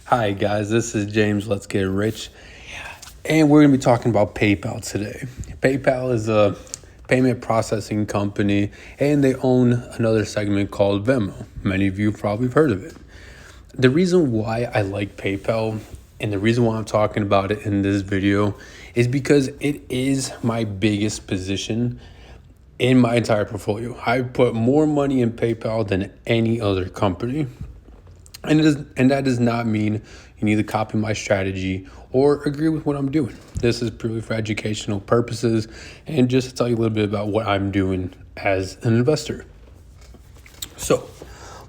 Hi guys, this is James.letsgetrich, and we're going to be talking about PayPal today. PayPal is a payment processing company, and they own another segment called Venmo. Many of you probably have heard of it. The reason why I like PayPal and the reason why I'm talking about it in this video is because it is my biggest position in my entire portfolio. I put more money in PayPal than any other company. And that does not mean you need to copy my strategy or agree with what I'm doing. This is purely for educational purposes and just to tell you a little bit about what I'm doing as an investor. So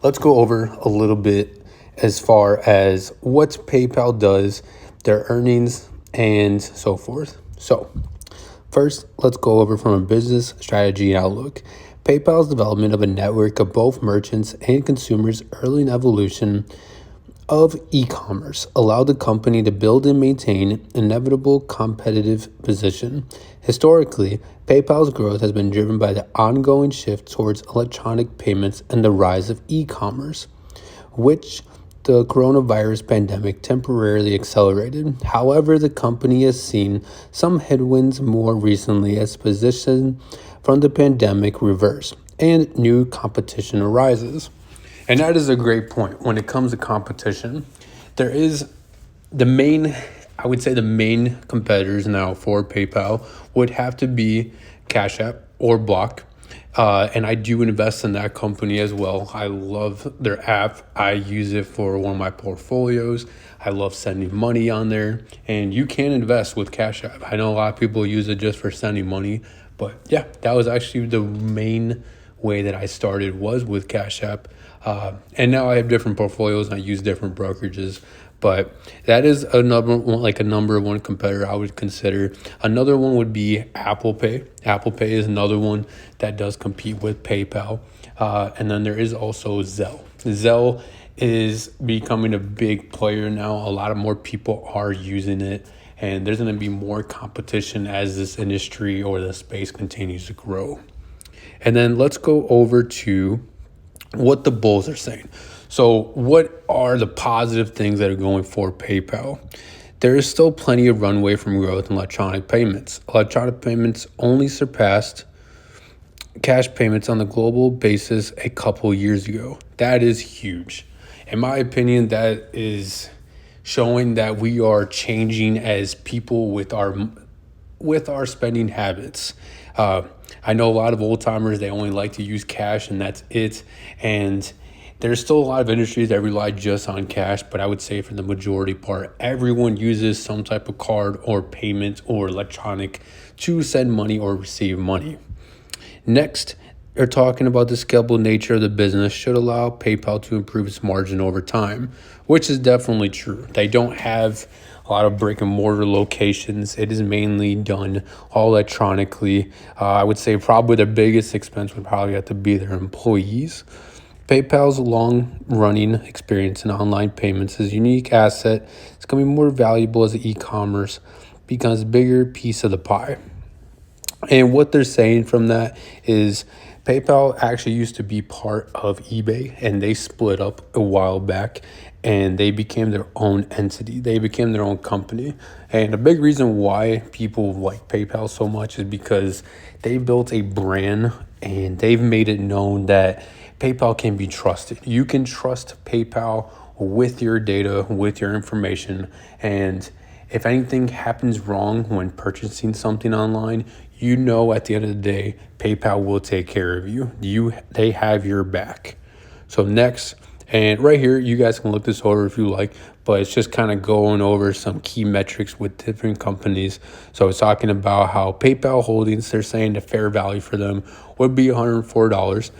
let's go over a little bit as far as what PayPal does, their earnings, and so forth. So first, let's go over from a business strategy outlook. PayPal's development of a network of both merchants and consumers early in evolution of e-commerce allowed the company to build and maintain an inevitable competitive position. Historically, PayPal's growth has been driven by the ongoing shift towards electronic payments and the rise of e-commerce, which the coronavirus pandemic temporarily accelerated. However, the company has seen some headwinds more recently as position from the pandemic reverse and new competition arises. And that is a great point. When it comes to competition, there is I would say the main competitors now for PayPal would have to be Cash App or Block. And I do invest in that company as well. I love their app. I use it for one of my portfolios. I love sending money on there. And you can invest with Cash App. I know a lot of people use it just for sending money. But yeah, that was actually the main way that I started was with Cash App. And now I have different portfolios and I use different brokerages. But that is another one, like a number one competitor I would consider. Another one would be Apple Pay. Apple Pay is another one that does compete with PayPal. And then there is also Zelle. Zelle is becoming a big player now. A lot of more people are using it. And there's going to be more competition as this industry or the space continues to grow. And then let's go over to what the bulls are saying. So what are the positive things that are going for PayPal? There is still plenty of runway from growth in electronic payments. Electronic payments only surpassed cash payments on the global basis a couple years ago. That is huge. In my opinion, that is showing that we are changing as people with our spending habits. I know a lot of old timers, they only like to use cash and that's it. And there's still a lot of industries that rely just on cash, but I would say for the majority part, everyone uses some type of card or payment or electronic to send money or receive money. Next, they're talking about the scalable nature of the business should allow PayPal to improve its margin over time, which is definitely true. They don't have a lot of brick and mortar locations. It is mainly done all electronically. I would say probably their biggest expense would probably have to be their employees. PayPal's long-running experience in online payments is a unique asset. It's going to be more valuable as e-commerce becomes a bigger piece of the pie. And what they're saying from that is PayPal actually used to be part of eBay and they split up a while back and they became their own entity. They became their own company. And a big reason why people like PayPal so much is because they built a brand and they've made it known that PayPal can be trusted. You can trust PayPal with your data, with your information, and if anything happens wrong when purchasing something online, you know at the end of the day, PayPal will take care of you. They have your back. So next, and right here, you guys can look this over if you like, but it's just kind of going over some key metrics with different companies. So it's talking about how PayPal Holdings, they're saying the fair value for them would be $104.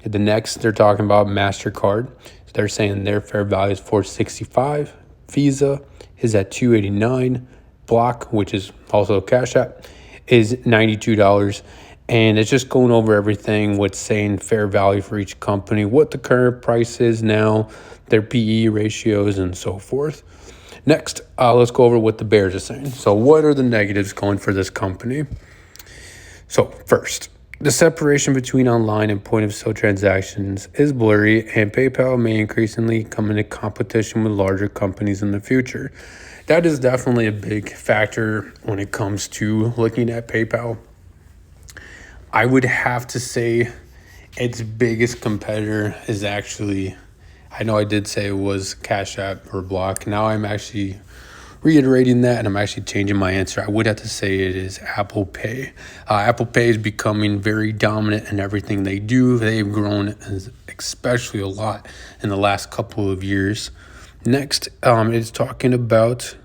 The next, they're talking about MasterCard. They're saying their fair value is $465. Visa is at $289. Block, which is also Cash App, is $92. And it's just going over everything, what's saying fair value for each company, what the current price is now, their PE ratios, and so forth. Next, let's go over what the bears are saying. So what are the negatives going for this company? So first, The separation between online and point of sale transactions is blurry, and PayPal may increasingly come into competition with larger companies in the future. That is definitely a big factor when it comes to looking at PayPal. I would have to say its biggest competitor is actually, I know I did say it was Cash App or Block. Now I'm actually reiterating that, and I'm actually changing my answer. I would have to say it is Apple Pay. Apple Pay is becoming very dominant in everything they do. They've grown especially a lot in the last couple of years. Next, it's talking about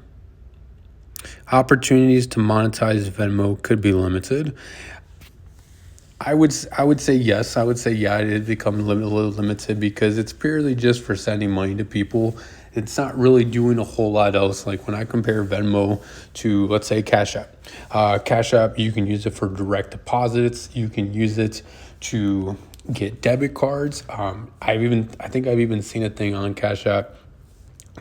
opportunities to monetize Venmo could be limited. I would say yes. I would say yeah, it becomes a little limited because it's purely just for sending money to people. It's not really doing a whole lot else. Like when I compare Venmo to, let's say, Cash App. Cash App, you can use it for direct deposits. You can use it to get debit cards. I think I've even seen a thing on Cash App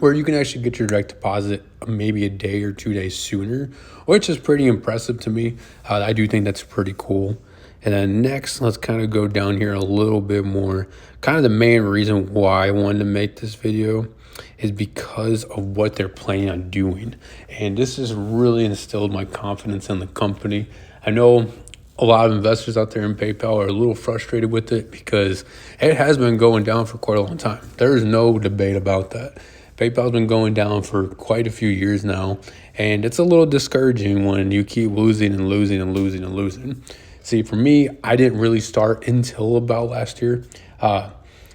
where you can actually get your direct deposit maybe a day or 2 days sooner, which is pretty impressive to me. I do think that's pretty cool. And then next, let's kind of go down here a little bit more. Kind of the main reason why I wanted to make this video is because of what they're planning on doing. And this has really instilled my confidence in the company. I know a lot of investors out there in PayPal are a little frustrated with it because it has been going down for quite a long time. There is no debate about that. PayPal's been going down for quite a few years now, and it's a little discouraging when you keep losing and losing and losing and losing. See, for me, I didn't really start until about last year.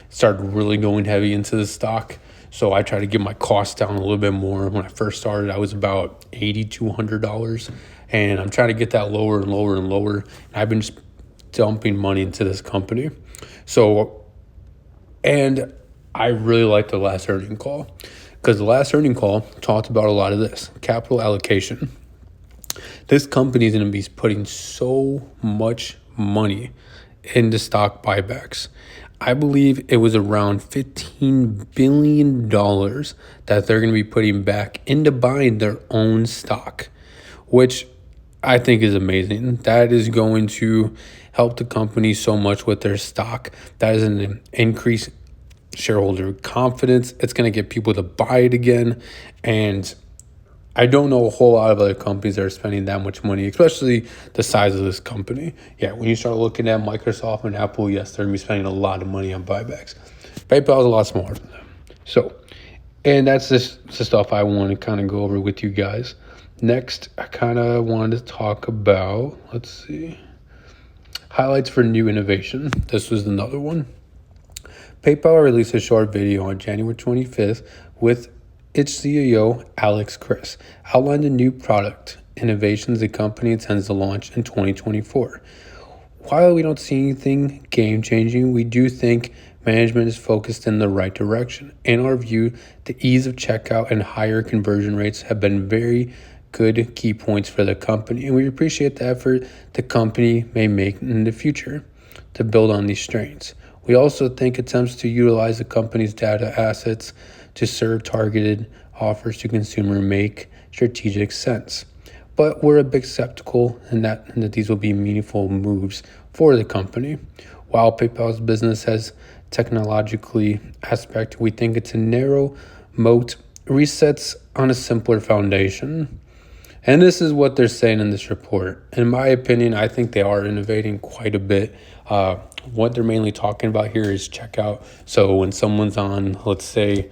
Started really going heavy into the stock. So I tried to get my costs down a little bit more. When I first started, I was about $80 to $100. And I'm trying to get that lower and lower and lower. And I've been just dumping money into this company. And I really liked the last earnings call because the last earnings call talked about a lot of this capital allocation. This company is going to be putting so much money into stock buybacks. I believe it was around $15 billion that they're going to be putting back into buying their own stock, which I think is amazing. That is going to help the company so much with their stock. That is an increase shareholder confidence. It's going to get people to buy it again. And I don't know a whole lot of other companies that are spending that much money, especially the size of this company. Yeah, when you start looking at Microsoft and Apple, yes, they're going to be spending a lot of money on buybacks. PayPal is a lot smaller than them. So, and that's just the stuff I want to kind of go over with you guys. Next, I kind of wanted to talk about, highlights for new innovation. This was another one. PayPal released a short video on January 25th with its CEO, Alex Chris, outlined the new product innovations the company intends to launch in 2024. While we don't see anything game-changing, we do think management is focused in the right direction. In our view, the ease of checkout and higher conversion rates have been very good key points for the company, and we appreciate the effort the company may make in the future to build on these strengths. We also think attempts to utilize the company's data assets to serve targeted offers to consumer make strategic sense. But we're a bit skeptical in that these will be meaningful moves for the company. While PayPal's business has technologically aspect, we think it's a narrow moat, resets on a simpler foundation. And this is what they're saying in this report. In my opinion, I think they are innovating quite a bit. What they're mainly talking about here is checkout. So when someone's on, let's say,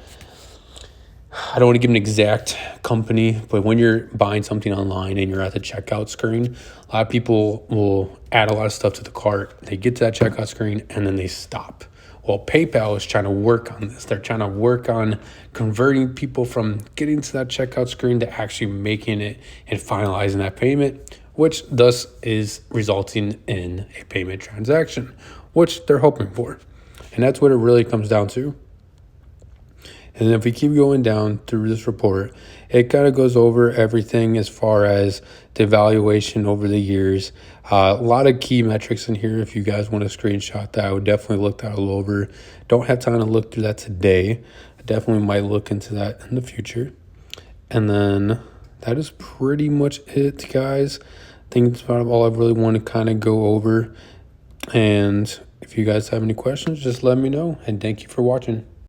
I don't want to give an exact company, but when you're buying something online and you're at the checkout screen, a lot of people will add a lot of stuff to the cart. They get to that checkout screen and then they stop. Well, PayPal is trying to work on this. They're trying to work on converting people from getting to that checkout screen to actually making it and finalizing that payment, which thus is resulting in a payment transaction, which they're hoping for. And that's what it really comes down to. And then if we keep going down through this report, it kind of goes over everything as far as the evaluation over the years. A lot of key metrics in here. If you guys want to screenshot that, I would definitely look that all over. Don't have time to look through that today. I definitely might look into that in the future. And then that is pretty much it, guys. I think that's about all I really want to kind of go over. And if you guys have any questions, just let me know. And thank you for watching.